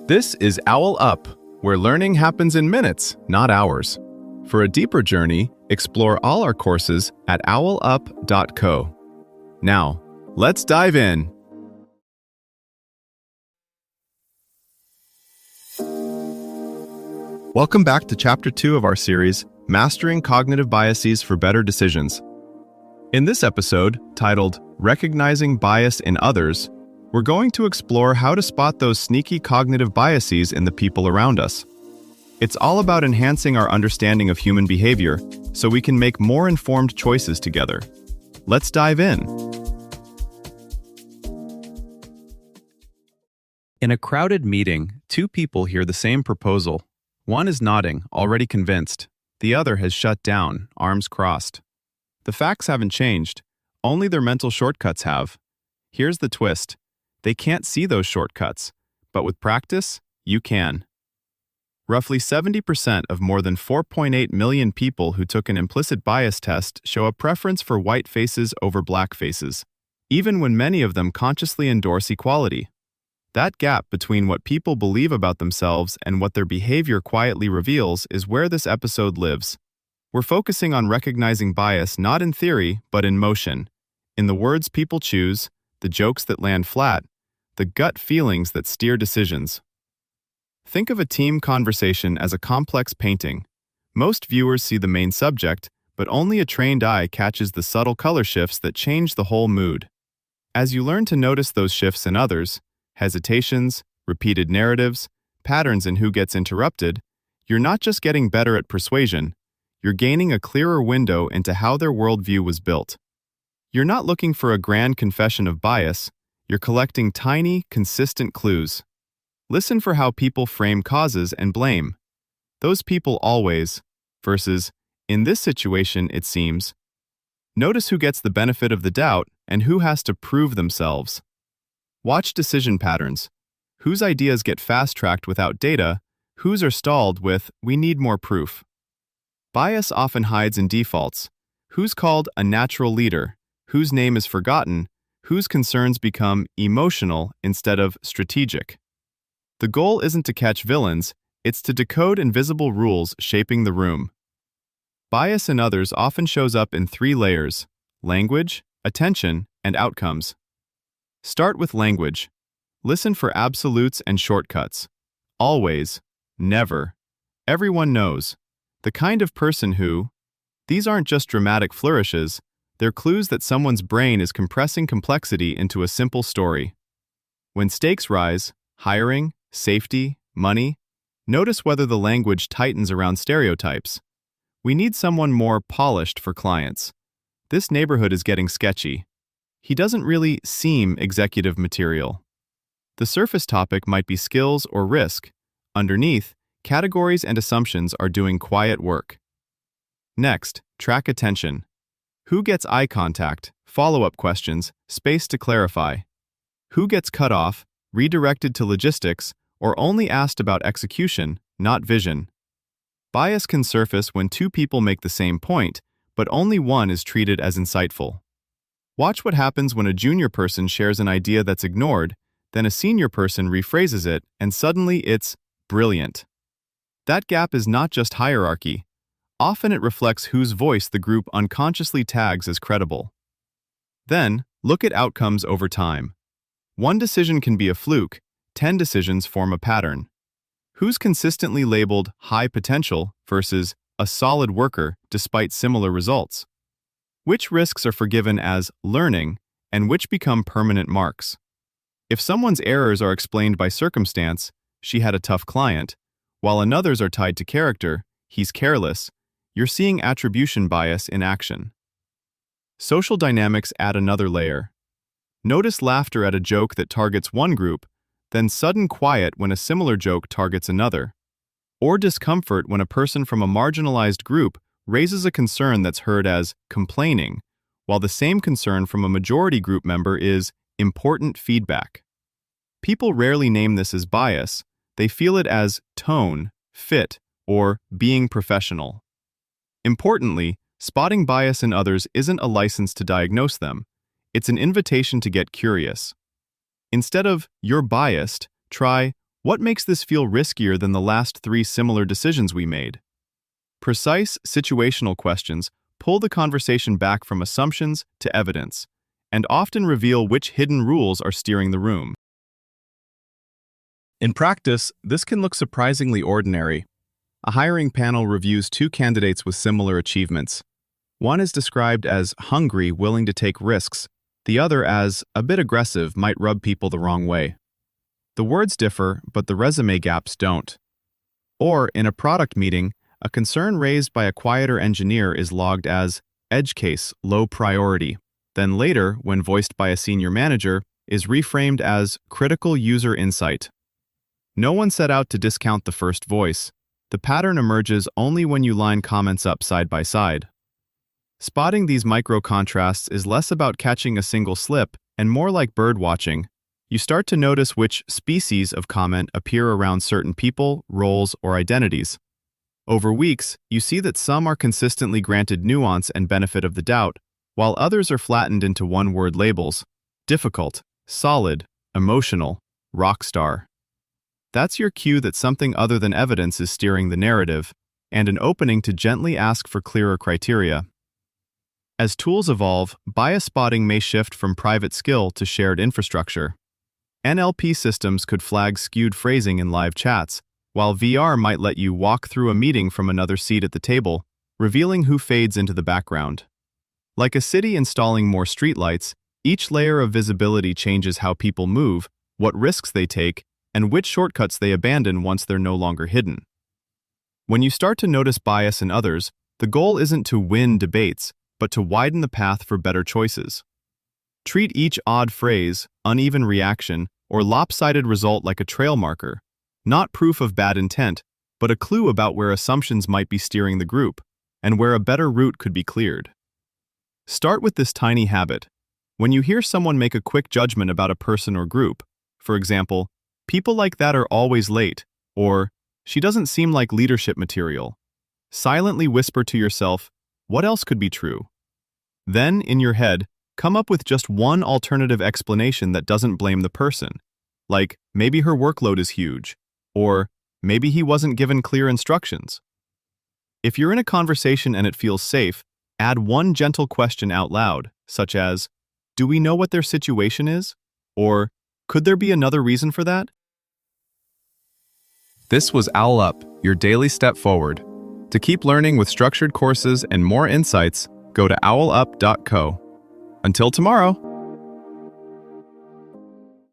This is OwlUp, where learning happens in minutes, not hours. For a deeper journey, explore all our courses at owlup.co. Now, let's dive in. Welcome back to Chapter 2 of our series, Mastering Cognitive Biases for Better Decisions. In this episode, titled Recognizing Bias in Others, we're going to explore how to spot those sneaky cognitive biases in the people around us. It's all about enhancing our understanding of human behavior so we can make more informed choices together. Let's dive in. In a crowded meeting, two people hear the same proposal. One is nodding, already convinced. The other has shut down, arms crossed. The facts haven't changed. Only their mental shortcuts have. Here's the twist. They can't see those shortcuts, but with practice, you can. Roughly 70% of more than 4.8 million people who took an implicit bias test show a preference for white faces over black faces, even when many of them consciously endorse equality. That gap between what people believe about themselves and what their behavior quietly reveals is where this episode lives. We're focusing on recognizing bias not in theory, but in motion, in the words people choose, the jokes that land flat, the gut feelings that steer decisions. Think of a team conversation as a complex painting. Most viewers see the main subject, but only a trained eye catches the subtle color shifts that change the whole mood. As you learn to notice those shifts in others, hesitations, repeated narratives, patterns in who gets interrupted, you're not just getting better at persuasion, you're gaining a clearer window into how their worldview was built. You're not looking for a grand confession of bias, you're collecting tiny, consistent clues. Listen for how people frame causes and blame. Those people always, versus, in this situation it seems. Notice who gets the benefit of the doubt and who has to prove themselves. Watch decision patterns. Whose ideas get fast-tracked without data, whose are stalled with, we need more proof. Bias often hides in defaults. Who's called a natural leader? Whose name is forgotten, whose concerns become emotional instead of strategic. The goal isn't to catch villains, it's to decode invisible rules shaping the room. Bias in others often shows up in three layers: language, attention, and outcomes. Start with language. Listen for absolutes and shortcuts. Always, never, everyone knows. The kind of person who, these aren't just dramatic flourishes, they're clues that someone's brain is compressing complexity into a simple story. When stakes rise, hiring, safety, money, notice whether the language tightens around stereotypes. We need someone more polished for clients. This neighborhood is getting sketchy. He doesn't really seem executive material. The surface topic might be skills or risk. Underneath, categories and assumptions are doing quiet work. Next, track attention. Who gets eye contact, follow-up questions, space to clarify? Who gets cut off, redirected to logistics, or only asked about execution, not vision? Bias can surface when two people make the same point, but only one is treated as insightful. Watch what happens when a junior person shares an idea that's ignored, then a senior person rephrases it, and suddenly it's brilliant. That gap is not just hierarchy. Often it reflects whose voice the group unconsciously tags as credible. Then, look at outcomes over time. One decision can be a fluke, 10 decisions form a pattern. Who's consistently labeled high potential versus a solid worker despite similar results? Which risks are forgiven as learning and which become permanent marks? If someone's errors are explained by circumstance, she had a tough client, while another's are tied to character, he's careless, you're seeing attribution bias in action. Social dynamics add another layer. Notice laughter at a joke that targets one group, then sudden quiet when a similar joke targets another. Or discomfort when a person from a marginalized group raises a concern that's heard as complaining, while the same concern from a majority group member is important feedback. People rarely name this as bias, they feel it as tone, fit, or being professional. Importantly, spotting bias in others isn't a license to diagnose them. It's an invitation to get curious. Instead of, you're biased, try, What makes this feel riskier than the last 3 similar decisions we made? Precise, situational questions pull the conversation back from assumptions to evidence, and often reveal which hidden rules are steering the room. In practice, this can look surprisingly ordinary. A hiring panel reviews 2 candidates with similar achievements. One is described as hungry, willing to take risks. The other as a bit aggressive, might rub people the wrong way. The words differ, but the resume gaps don't. Or, in a product meeting, a concern raised by a quieter engineer is logged as edge case, low priority. Then later, when voiced by a senior manager, is reframed as critical user insight. No one set out to discount the first voice. The pattern emerges only when you line comments up side by side. Spotting these micro-contrasts is less about catching a single slip and more like bird watching. You start to notice which species of comment appear around certain people, roles, or identities. Over weeks, you see that some are consistently granted nuance and benefit of the doubt, while others are flattened into one-word labels: difficult, solid, emotional, rock star. That's your cue that something other than evidence is steering the narrative, and an opening to gently ask for clearer criteria. As tools evolve, bias spotting may shift from private skill to shared infrastructure. NLP systems could flag skewed phrasing in live chats, while VR might let you walk through a meeting from another seat at the table, revealing who fades into the background. Like a city installing more streetlights, each layer of visibility changes how people move, what risks they take, and which shortcuts they abandon once they're no longer hidden. When you start to notice bias in others, the goal isn't to win debates, but to widen the path for better choices. Treat each odd phrase, uneven reaction, or lopsided result like a trail marker, not proof of bad intent, but a clue about where assumptions might be steering the group, and where a better route could be cleared. Start with this tiny habit. When you hear someone make a quick judgment about a person or group, for example, "People like that are always late," or "She doesn't seem like leadership material," silently whisper to yourself, what else could be true? Then, in your head, come up with just one alternative explanation that doesn't blame the person, like maybe her workload is huge, or maybe he wasn't given clear instructions. If you're in a conversation and it feels safe, add one gentle question out loud, such as, "Do we know what their situation is?" Or, "Could there be another reason for that?" This was OwlUp, your daily step forward. To keep learning with structured courses and more insights, go to owlup.co. Until tomorrow!